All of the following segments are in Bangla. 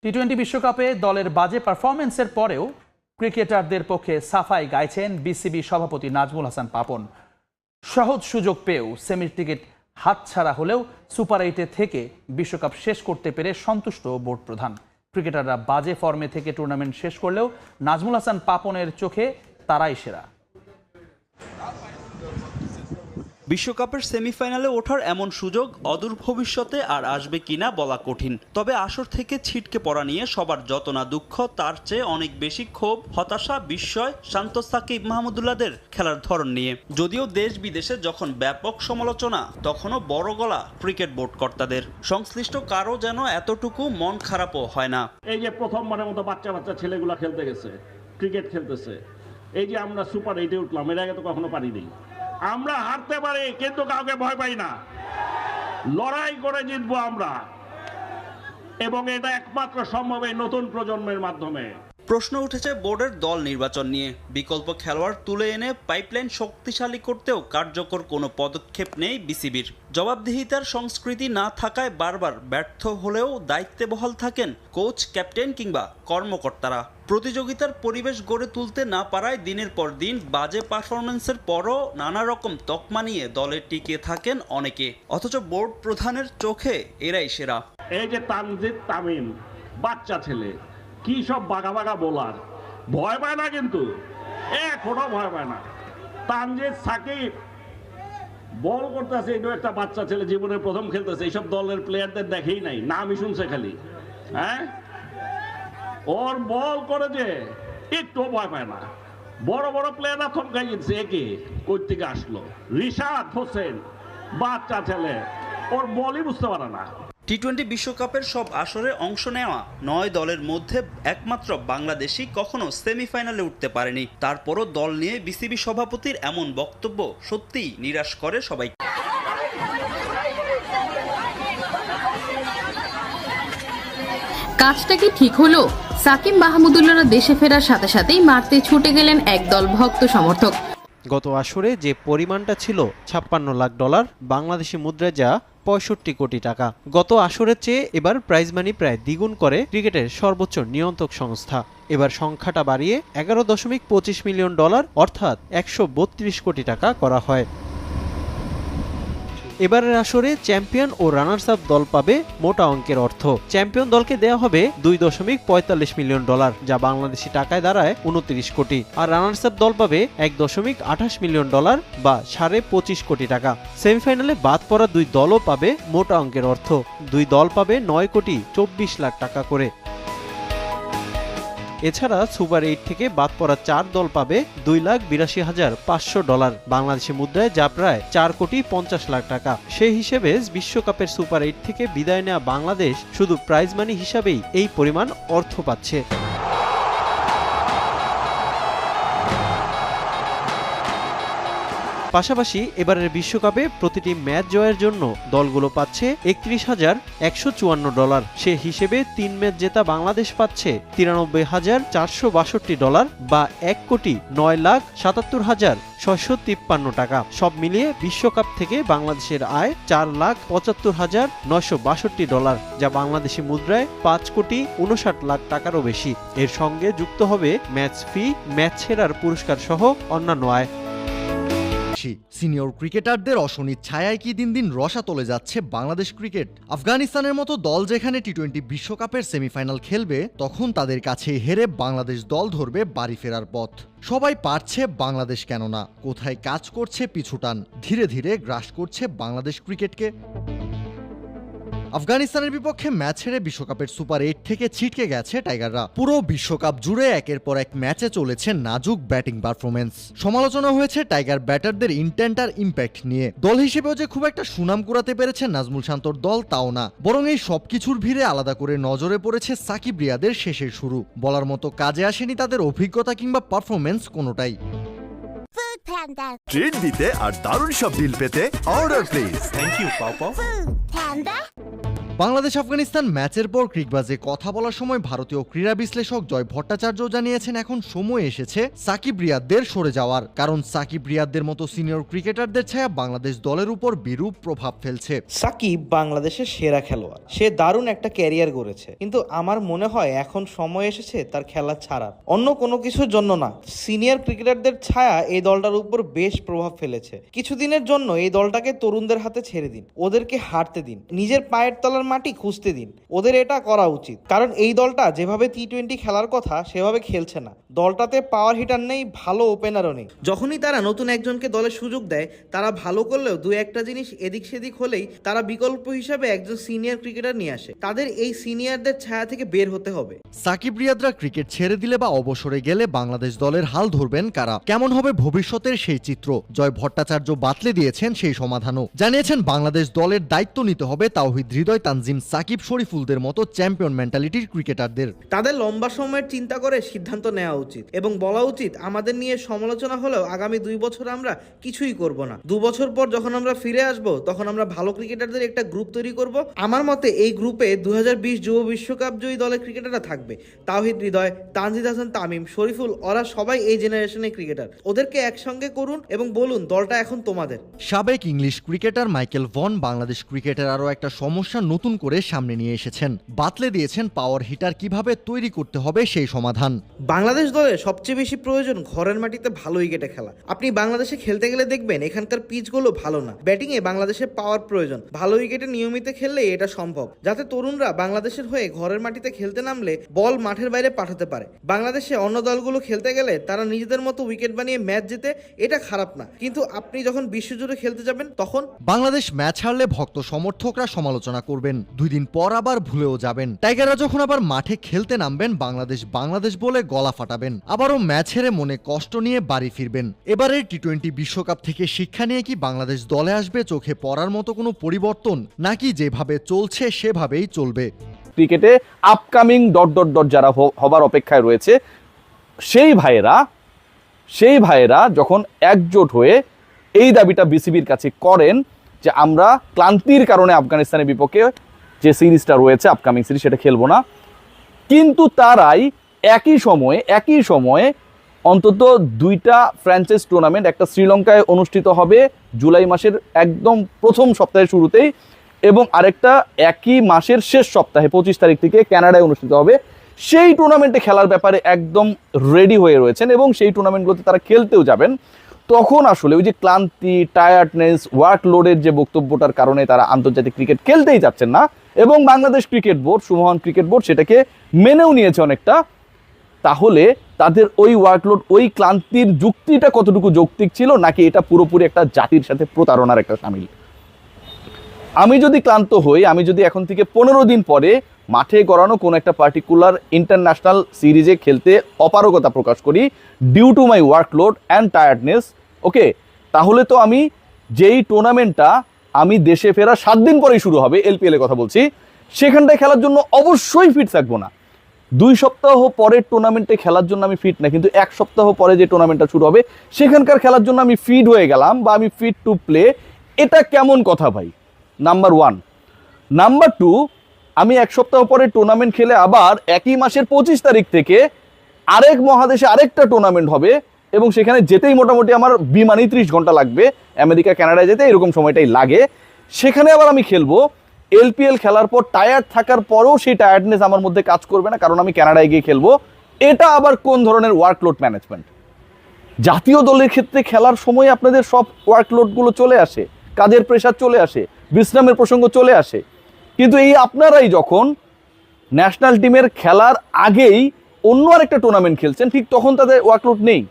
টি-20 বিশ্বকাপে দলের বাজে পারফরম্যান্সের পরেও ক্রিকেটারদের পক্ষে সাফাই গাইছেন বিসিবি সভাপতি নাজমুল হাসান পাপন। সহজ সুযোগ পেয়েও সেমির টিকিট হাতছাড়া হলেও সুপার 8 থেকে বিশ্বকাপ শেষ করতে পেরে সন্তুষ্ট বোর্ড প্রধান। ক্রিকেটাররা বাজে ফর্মে থেকে টুর্নামেন্ট শেষ করলেও নাজমুল হাসান পাপনের চোখে তারাই সেরা। বিশ্বকাপের সেমিফাইনালে ওঠার এমন সুযোগ অদূর ভবিষ্যতে আর আসবে কিনা বলা কঠিন। তবে আসর থেকে ছিটকে পড়া নিয়ে সবার যত না দুঃখ, তার চেয়ে অনেক বেশি ক্ষোভ, হতাশা, বিস্ময় শান্ত সাকিব মাহমুদুল্লাহদের খেলার ধরন নিয়ে। যদিও দেশ বিদেশে যখন ব্যাপক সমালোচনা, তখনও বড় গলা ক্রিকেট বোর্ড কর্তাদের। সংশ্লিষ্ট কারো যেন এতটুকু মন খারাপও হয় না। এই যে প্রথমবারের মতো বাচ্চা বাচ্চা ছেলেগুলা খেলতে গেছে, ক্রিকেট খেলতেছে, এই যে আমরা সুপার 8-এ উঠলাম, এর আগে তো কখনো পারিনি। আমরা হারতে পারি কিন্তু কাউকে ভয় পাই না, লড়াই করে জিতবো আমরা, এবং এটা একমাত্র সম্ভব এই নতুন প্রজন্মের মাধ্যমে। প্রশ্ন উঠেছে বোর্ডের দল নির্বাচন নিয়ে। বিকল্প খেলোয়াড় তুলে এনে পাইপলাইন শক্তিশালী করতেও কার্যকর কোনো পদক্ষেপ নেই বিসিবির। জবাবদিহিতার সংস্কৃতি না থাকায় বারবার ব্যর্থ হলেও দায়িত্বে বহাল থাকেন কোচ, ক্যাপ্টেন কিংবা কর্মকর্তারা। প্রতিযোগিতার পরিবেশ গড়ে তুলতে না পারায় দিনের পর দিন বাজে পারফরমেন্সের পরও নানা রকম তকমা নিয়ে দলে টিকে থাকেন অনেকে। অথচ বোর্ড প্রধানের চোখে এরাই সেরা। এই যে তানজিদ তামিম, বাচ্চা ছেলে, কি সব বাঘা বাঘা বোলার, ভয় পায় না, কিন্তু এখনো ভয় পায় না। তানজিদ সাকিব বল করতেছে, এটা একটা বাচ্চা ছেলে, জীবনের প্রথম খেলতেছে, এইসব দলের প্লেয়ারদের দেখেই নাই, নামই শুনছে খালি। হ্যাঁ, ওর বল করে যে একটু ভয় পায় না। বড় বড় প্লেয়াররা থমকাই গেছে, একে কই থেকে আসলো। রিশাদ হোসেন বাচ্চা ছেলে, ওর বলই বুঝতে পারে না। টি-20 বিশ্বকাপের সব আসরে অংশ নেওয়া 9 দলের মধ্যে একমাত্র বাংলাদেশি কখনো সেমিফাইনালে উঠতে পারেনি। তারপরও দল নিয়ে বিসিবি সভাপতির এমন বক্তব্য সত্যিই নিরাশ করে সবাইকে। কাজটা কি ঠিক হলো? সাকিব মাহমুদুল্লাহরা দেশে ফেরার সাথে সাথেই মারতে ছুটে গেলেন একদল ভক্ত সমর্থক। গত আসরে যে পরিমাণটা ছিল $56 লাখ, বাংলাদেশি মুদ্রায় যা 65 কোটি টাকা। গত আসরের চেয়ে এবার প্রাইজ মানি প্রায় দ্বিগুণ করে ক্রিকেটের সর্বোচ্চ নিয়ন্ত্রক সংস্থা। এবার সংখ্যাটা বাড়িয়ে $11.25 মিলিয়ন, অর্থাৎ 132 কোটি টাকা করা হয়। এবারের আসরে চ্যাম্পিয়ন ও রানার্স আপ দল পাবে মোটা অঙ্কের অর্থ। চ্যাম্পিয়ন দলকে দেওয়া হবে $2.45 মিলিয়ন, যা বাংলাদেশি টাকায় দাঁড়ায় 29 কোটি, আর রানার্স আপ দল পাবে $1.28 মিলিয়ন বা 25.5 কোটি টাকা। সেমিফাইনালে বাদ পড়া দুই দলও পাবে মোটা অঙ্কের অর্থ। দুই দল পাবে $9.24 লাখ টাকা করে। এছাড়া সুপার 8 থেকে বাদ পড়া 4 দল পাবে $2,82,500, বাংলাদেশি মুদ্রায় যা প্রায় $4.50 লাখ টাকা। সেই হিসেবে বিশ্বকাপের সুপার 8 থেকে বিদায় নেওয়া বাংলাদেশ শুধু প্রাইজ মানি হিসাবেই এই পরিমাণ অর্থ পাচ্ছে। পাশাপাশি এবারের বিশ্বকাপে প্রতিটি ম্যাচ জয়ের জন্য দলগুলো পাচ্ছে $31,154। সে হিসেবে 3 ম্যাচ জেতা বাংলাদেশ পাচ্ছে $93,462 বা $1,09,77,653 টাকা। সব মিলিয়ে বিশ্বকাপ থেকে বাংলাদেশের আয় $4,75,962, যা বাংলাদেশি মুদ্রায় $5,59 লাখ টাকারও বেশি। এর সঙ্গে যুক্ত হবে ম্যাচ ফি, ম্যাচ সেরার পুরস্কার সহ অন্যান্য আয়। সিনিয়র ক্রিকেটারদের অশনির ছায়ায় কি দিন দিন রসা তোলে যাচ্ছে বাংলাদেশ ক্রিকেট। আফগানিস্তানের মতো দল যেখানে টি-20 বিশ্বকাপের সেমিফাইনাল খেলবে, তখন তাদের কাছে হেরে বাংলাদেশ দল ধরবে বাড়ি ফেরার পথ। সবাই পারছে, বাংলাদেশ কেন না? কোথায় কাজ করছে পিছুটান? ধীরে ধীরে গ্রাস করছে বাংলাদেশ ক্রিকেটকে। আফগানিস্তানের বিপক্ষে ম্যাচ হেরে বিশ্বকাপের সুপার 8 থেকে ছিটকে গেছে টাইগাররা। পুরো বিশ্বকাপ জুড়ে একের পর এক ম্যাচে চলেছে নাজুক ব্যাটিং পারফরমেন্স। সমালোচনা হয়েছে টাইগার ব্যাটারদের ইন্টেন্ট আর ইম্প্যাক্ট নিয়ে। দল হিসেবেও যে খুব একটা সুনাম কুড়াতে পেরেছে নাজমুল শান্তর দল, তাও না। বরং এই সবকিছুর ভিড়ে আলাদা করে নজরে পড়েছে সাকিব রিয়াদের শেষের শুরু। বলার মতো কাজে আসেনি তাদের অভিজ্ঞতা কিংবা পারফরমেন্স কোনোটাই। ট্রিট দিতে আর দারুণ সব ডিল পেতে অর্ডার প্লিজ। থ্যাংক ইউ পাও পাও। বাংলাদেশ আফগানিস্তান ম্যাচের পর ক্রিকবাজে কথা বলার সময় ভারতীয় ক্রীড়া বিশ্লেষক জয় ভট্টাচার্য জানিয়েছেন এখন সময় এসেছে সাকিব রিয়াদদের সরে যাওয়ার, কারণ সাকিব রিয়াদদের মতো সিনিয়র ক্রিকেটারদের ছায়া বাংলাদেশ দলের উপর বিরূপ প্রভাব ফেলছে। সাকিব বাংলাদেশের সেরা খেলোয়াড়, সে দারুণ একটা ক্যারিয়ার গড়েছে, কিন্তু আমার মনে হয় এখন সময় এসেছে তার খেলা ছাড়ার, অন্য কোনো কিছুর জন্য না। সিনিয়র ক্রিকেটারদের ছায়া এই দলটার উপর বেশ প্রভাব ফেলেছে। কিছুদিনের জন্য এই দলটাকে তরুণদের হাতে ছেড়ে দিন, ওদেরকে হারতে দিন, নিজের পায়ের তলার মাটি খুঁজতে দিন। ওদের এটা করা উচিত, কারণ এই দলটা যেভাবে টি-20 খেলার কথা সেভাবে খেলছে না। দলটাতে পাওয়ার হিটার নেই, ভালো ওপেনারও নেই। যখনই তারা নতুন একজনকে দলে সুযোগ দেয়, তারা ভালো করলেও দু একটা জিনিস এদিক সেদিক হলেই তারা বিকল্প হিসাবে একজন সিনিয়র ক্রিকেটার নিয়ে আসে। তাদের এই সিনিয়রদের ছায়া থেকে বের হতে হবে। সাকিব রিয়াদরা ক্রিকেট ছেড়ে দিলে বা অবসরে গেলে বাংলাদেশ দলের হাল ধরবেন কারা? কেমন হবে ভবিষ্যতের সেই চিত্র? জয় ভট্টাচার্য বাতলে দিয়েছেন সেই সমাধানও। জানিয়েছেন বাংলাদেশ দলের দায়িত্ব নিতে হবে তাওহিদ হৃদয়, তানজিম সাকিব, শরীফুলদের মতো চ্যাম্পিয়ন মেন্টালিটির ক্রিকেটারদের। তাদের লম্বা সময়ের চিন্তা করে সিদ্ধান্ত নেওয়া উচিত এবং বলা উচিত, আমাদের নিয়ে সমালোচনা হলেও আগামী 2 বছর আমরা কিছুই করব না। 2 বছর পর যখন আমরা ফিরে আসব, তখন আমরা ভালো ক্রিকেটারদের একটা গ্রুপ তৈরি করব। আমার মতে এই গ্রুপে 2020 যুব বিশ্বকাপ জয়ী দলের ক্রিকেটাররা থাকবে। তাওহিদ হৃদয়, তানজিদ হাসান তামিম, শরীফুল, ওরা সবাই এই জেনারেশনের ক্রিকেটার। ওদেরকে একসঙ্গে করুন এবং বলুন দলটা এখন তোমাদের। সাবেক English cricketer Michael Vaughan Bangladesh ক্রিকেটের আরও একটা সমস্যা নতুন করে সামনে নিয়ে এসেছেন। বাতলে দিয়েছেন পাওয়ার হিটার কিভাবে তৈরি করতে হবে সেই সমাধান। বাংলাদেশ দলের সবচেয়ে বেশি প্রয়োজন ঘরের মাটিতে ভালো উইকেটে খেলা। আপনি বাংলাদেশে খেলতে গেলে দেখবেন এখানকার পিচগুলো ভালো না। ব্যাটিংয়ে বাংলাদেশের পাওয়ার প্রয়োজন, ভালো উইকেটে নিয়মিত খেললে এটা সম্ভব, যাতে তরুণরা বাংলাদেশের হয়ে ঘরের মাটিতে খেলতে নামলে বল মাঠের বাইরে পাঠাতে পারে। বাংলাদেশে অন্য দলগুলো খেলতে গেলে তারা নিজেদের মতো উইকেট বানিয়ে ম্যাচ জিতে, এটা খারাপ না, কিন্তু আপনি যখন বিশ্বজুড়ে খেলতে যাবেন তখন বাংলাদেশ ম্যাচ হারলে ভক্ত সমর্থকরা সমালোচনা করবেন, 2 দিন পর আবার ভুলেও যাবেন। টাইগাররা যখন আবার মাঠে খেলতে নামবেন, বাংলাদেশ বাংলাদেশ বলে গলা ফাটাবেন, আবারও ম্যাচ হেরে মনে কষ্ট নিয়ে বাড়ি ফিরবেন। এবারের টি-20 বিশ্বকাপ থেকে শিক্ষা নিয়ে কি বাংলাদেশ দলে আসবে চোখে পড়ার মতো কোনো পরিবর্তন, নাকি যেভাবে চলছে সেভাবেই চলবে? ক্রিকেটে আপকামিং ... যারা হবার অপেক্ষায় রয়েছে, সেই ভাইয়েরা যখন একজোট হয়ে এই দাবিটা বিসিবির কাছে করেন যে আমরা ক্লান্তির কারণে আফগানিস্তানের বিপক্ষে যে সিরিজটা রয়েছে, আপকামিং সিরিজ, সেটা খেলবো না, কিন্তু তারাই একই সময়ে অন্তত 2টা ফ্র্যাঞ্চাইজ টুর্নামেন্ট, একটা শ্রীলঙ্কায় অনুষ্ঠিত হবে জুলাই মাসের একদম প্রথম সপ্তাহের শুরুতেই, এবং আরেকটা একই মাসের শেষ সপ্তাহে 25 তারিখ থেকে কানাডায় অনুষ্ঠিত হবে। সেই টুর্নামেন্টে খেলার ব্যাপারে একদম রেডি হয়ে রয়েছেন এবং সেই টুর্নামেন্টগুলোতে তারা খেলতেও যাবেন। তখন আসলে ওই যে ক্লান্তি, টায়ার্ডনেস, ওয়ার্কলোডের যে বক্তব্যটার কারণে তারা আন্তর্জাতিক ক্রিকেট খেলতেই যাচ্ছেন না, এবং বাংলাদেশ ক্রিকেট বোর্ড, সুমহান ক্রিকেট বোর্ড সেটাকে মেনেও নিয়েছে অনেকটা। তাহলে তাদের ওই ওয়ার্কলোড, ওই ক্লান্তির যুক্তিটা কতটুকু যৌক্তিক ছিল, নাকি এটা পুরোপুরি একটা জাতির সাথে প্রতারণার একটা শামিল? আমি যদি ক্লান্ত হই, আমি যদি এখন থেকে 15 দিন পরে মাঠে গড়ানো কোনো একটা পার্টিকুলার ইন্টারন্যাশনাল সিরিজে খেলতে অপারগতা প্রকাশ করি due to my workload and tiredness, okay, তাহলে তো আমি যেই টুর্নামেন্টটা আমি দেশে ফেরা 7 দিন পরেই শুরু হবে, এলপিএল এর কথা বলছি, সেখানটায় খেলার জন্য অবশ্যই ফিট থাকবো না। 2 সপ্তাহ পরের টুর্নামেন্টে খেলার জন্য আমি ফিট না, কিন্তু 1 সপ্তাহ পরে যে টুর্নামেন্টটা শুরু হবে সেখানকার খেলার জন্য আমি ফিট হয়ে গেলাম, বা আমি ফিট টু প্লে। এটা কেমন কথা ভাই? নাম্বার 1। নাম্বার 2, আমি 1 সপ্তাহ পরে টুর্নামেন্ট খেলে আবার একই মাসের 25 তারিখ থেকে আরেক মহাদেশে আরেকটা টুর্নামেন্ট হবে, এবং সেখানে যেতেই মোটামুটি আমার বিমানেই 30 ঘন্টা লাগবে, আমেরিকা কানাডায় যেতে এরকম সময়টাই লাগে। সেখানে আবার আমি খেলবো, এলপিএল খেলার পর টায়ার্ড থাকার পরেও সেই টায়ার্ডনেস আমার মধ্যে কাজ করবে না, কারণ আমি কানাডায় গিয়ে খেলবো। এটা আবার কোন ধরনের ওয়ার্কলোড ম্যানেজমেন্ট? জাতীয় দলের ক্ষেত্রে খেলার সময় আপনাদের সব ওয়ার্কলোডগুলো চলে আসে, কাজের প্রেশার চলে আসে, বিশ্রামের প্রসঙ্গ চলে আসে, কিন্তু এই আপনারাই যখন ন্যাশনাল টিমের খেলার আগেই অন্য আরেকটা টুর্নামেন্ট খেলছেন, ঠিক তখন তাদের ওয়ার্কলোড নেই।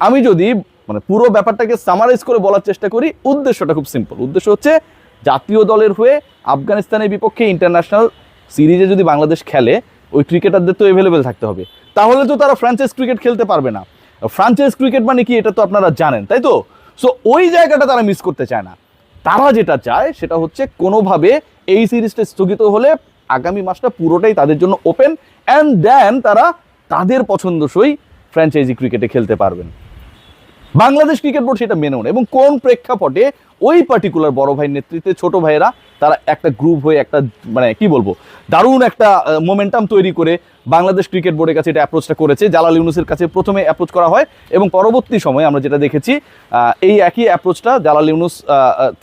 আমি যদি পুরো ব্যাপারটাকে সামারাইজ করে বলার চেষ্টা করি, উদ্দেশ্যটা খুব সিম্পল। উদ্দেশ্য হচ্ছে জাতীয় দলের হয়ে আফগানিস্তানের বিপক্ষে ইন্টারন্যাশনাল সিরিজে যদি বাংলাদেশ খেলে, ওই ক্রিকেটারদের তো অ্যাভেলেবেল থাকতে হবে, তাহলে তো তারা ফ্র্যাঞ্চাইজ ক্রিকেট খেলতে পারবে না। ফ্র্যাঞ্চাইজ ক্রিকেট মানে কি, এটা তো আপনারা জানেন, তাই তো? সো ওই জায়গাটা তারা মিস করতে চায় না। তারা যেটা চায় সেটা হচ্ছে কোনোভাবে এই সিরিজটা স্থগিত হলে আগামী মাসটা পুরোটাই তাদের জন্য ওপেন, অ্যান্ড দেন তারা তাদের পছন্দসই ফ্র্যাঞ্চাইজি ক্রিকেটে খেলতে পারবেন। বাংলাদেশ ক্রিকেট বোর্ড সেটা মেনেও না। এবং কোন প্রেক্ষাপটে ওই পার্টিকুলার বড় ভাইয়ের নেতৃত্বে ছোট ভাইয়েরা তারা একটা গ্রুপ হয়ে একটা মানে কি বলবো দারুণ একটা মোমেন্টাম তৈরি করে বাংলাদেশ ক্রিকেট বোর্ডের কাছে এটা অ্যাপ্রোচটা করেছে। জালাল ইউনুসের কাছে প্রথমে অ্যাপ্রোচ করা হয় এবং পরবর্তী সময়ে আমরা যেটা দেখেছি এই একই অ্যাপ্রোচটা জালাল ইউনুস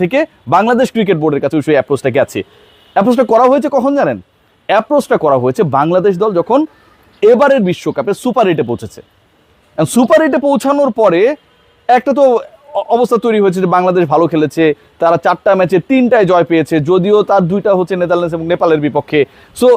থেকে বাংলাদেশ ক্রিকেট বোর্ডের কাছে সেই অ্যাপ্রোচটা গেছে। অ্যাপ্রোচটা করা হয়েছে কখন জানেন? অ্যাপ্রোচটা করা হয়েছে বাংলাদেশ দল যখন এবারের বিশ্বকাপে সুপার 8-এ পৌঁছেছে। সুপার 8-এ পৌঁছানোর পরে একটা তো অবস্থা তৈরি হয়েছে যে বাংলাদেশ ভালো খেলেছে, তারা 4টা ম্যাচে 3টায় জয় পেয়েছে, যদিও তার 2টা হচ্ছে নেদারল্যান্ডস এবং নেপালের বিপক্ষে। সো